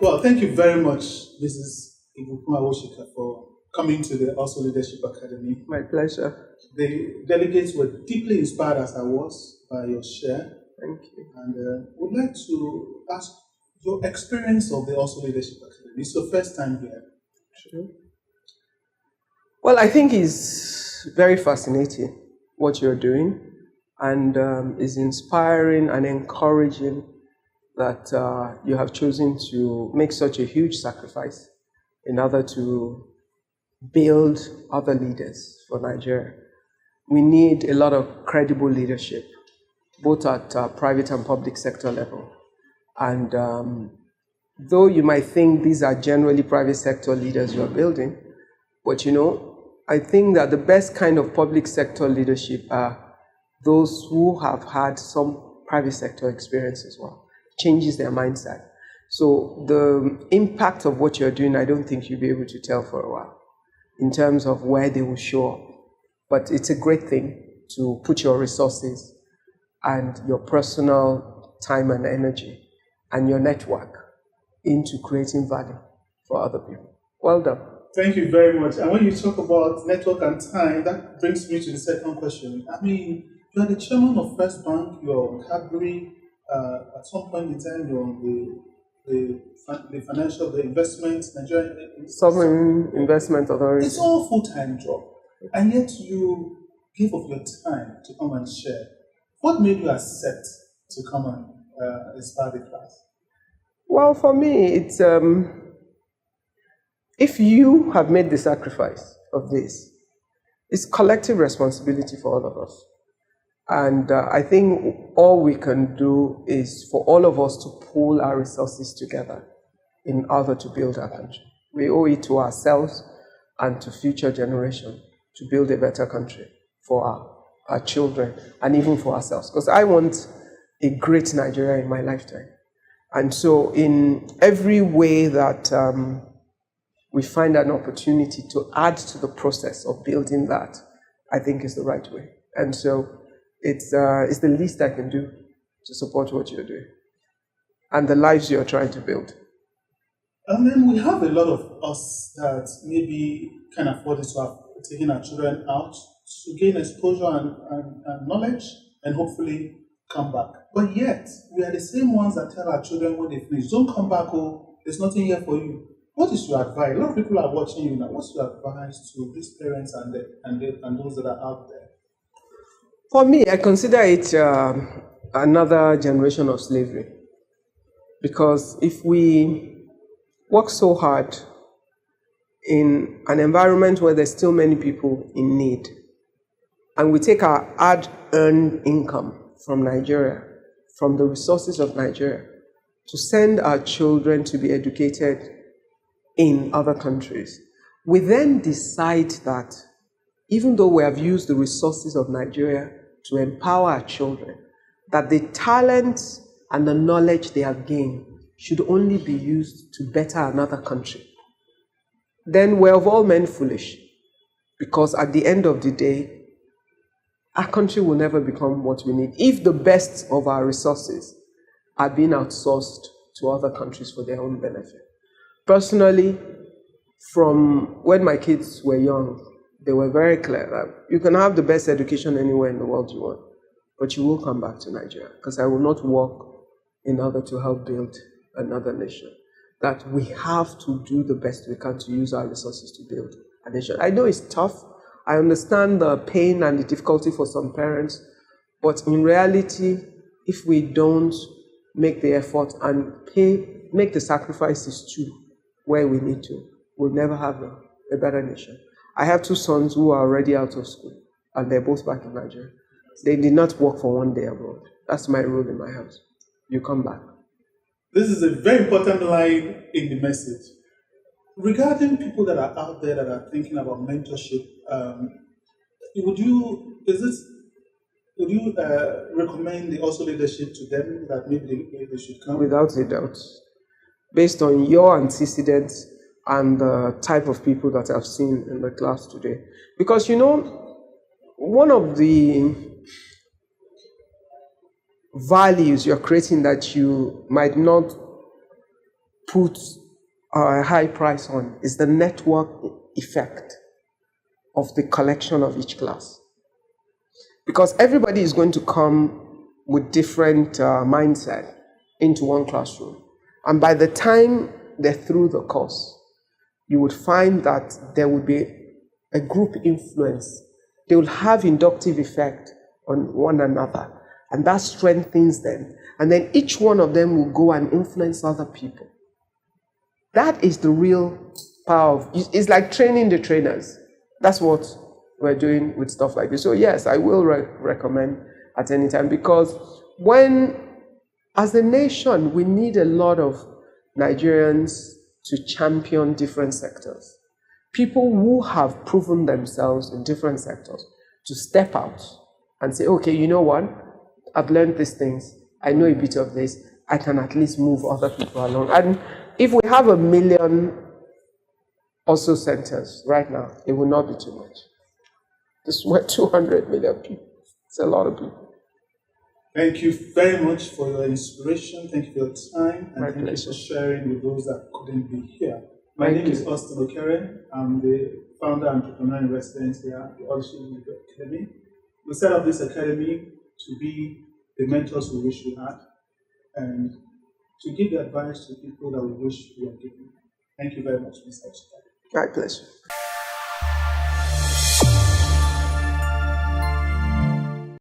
Well, thank you very much, Mrs Ibukun, for coming to the Ausso Leadership Academy. My pleasure. The delegates were deeply inspired, as I was, by your share. Thank you. And would like to ask your experience of the Ausso Leadership Academy. It's your first time here. Sure. Well, I think it's very fascinating what you're doing, and is inspiring and encouraging that you have chosen to make such a huge sacrifice in order to build other leaders for Nigeria. We need a lot of credible leadership, both at private and public sector level. And though you might think these are generally private sector leaders you are building, but I think that the best kind of public sector leadership are those who have had some private sector experience as well. Changes their mindset. So the impact of what you're doing, I don't think you'll be able to tell for a while in terms of where they will show up. But it's a great thing to put your resources and your personal time and energy and your network into creating value for other people. Well done. Thank you very much. And when you talk about network and time, that brings me to the second question. I mean, you are the chairman of First Bank, you're on Cadbury, at some point in time you're on the financial, the investment, Nigerian Sovereign Investment Authority. It's all full-time job. And yet you give of your time to come and share. What made you accept to come and inspire the class? Well, for me, it's if you have made the sacrifice of this, it's collective responsibility for all of us. And I think all we can do is for all of us to pool our resources together in order to build our country. We owe it to ourselves and to future generations to build a better country for our children and even for ourselves. Because I want a great Nigeria in my lifetime. And so in every way that we find an opportunity to add to the process of building that, I think is the right way. And so it's the least I can do to support what you're doing and the lives you're trying to build. And then we have a lot of us that maybe can afford it to have taken our children out to gain exposure and knowledge and hopefully come back. But yet, we are the same ones that tell our children when they finish, don't come back, oh, there's nothing here for you. What is your advice? A lot of people are watching you now. What's your advice to these parents and those that are out there? For me, I consider it another generation of slavery. Because if we work so hard in an environment where there's still many people in need, and we take our hard-earned income from Nigeria, from the resources of Nigeria, to send our children to be educated in other countries, we then decide that even though we have used the resources of Nigeria to empower our children, that the talents and the knowledge they have gained should only be used to better another country. Then we're of all men foolish, because at the end of the day, our country will never become what we need if the best of our resources are being outsourced to other countries for their own benefit. Personally, from when my kids were young, they were very clear that you can have the best education anywhere in the world you want, but you will come back to Nigeria, because I will not work in order to help build another nation. That we have to do the best we can to use our resources to build a nation. I know it's tough. I understand the pain and the difficulty for some parents, but in reality, if we don't make the effort and make the sacrifices too, where we need to, we'll never have a better nation. I have two sons who are already out of school, and they're both back in Nigeria. They did not work for one day abroad. That's my rule in my house. You come back. This is a very important line in the message. Regarding people that are out there that are thinking about mentorship, would you recommend the Ausso Leadership to them, that maybe they should come? Without a doubt. Based on your antecedents and the type of people that I've seen in the class today. Because, one of the values you're creating that you might not put a high price on is the network effect of the collection of each class. Because everybody is going to come with different mindset into one classroom. And by the time they're through the course, you would find that there would be a group influence. They will have inductive effect on one another. And that strengthens them. And then each one of them will go and influence other people. That is the real power of, it's like training the trainers. That's what we're doing with stuff like this. So yes, I will recommend at any time, because as a nation, we need a lot of Nigerians to champion different sectors. People who have proven themselves in different sectors to step out and say, okay, you know what? I've learned these things. I know a bit of this. I can at least move other people along. And if we have 1 million Ausso centers right now, it will not be too much. This were 200 million people. It's a lot of people. Thank you very much for your inspiration. Thank you for your time. And thank you for sharing with those that couldn't be here. My name is Austin Okere. I'm the founder and entrepreneur in residence here at the Ausso Leadership Academy. We set up this academy to be the mentors we wish we had and to give the advice to people that we wish we were given. Thank you very much, Mr. Austin. My pleasure.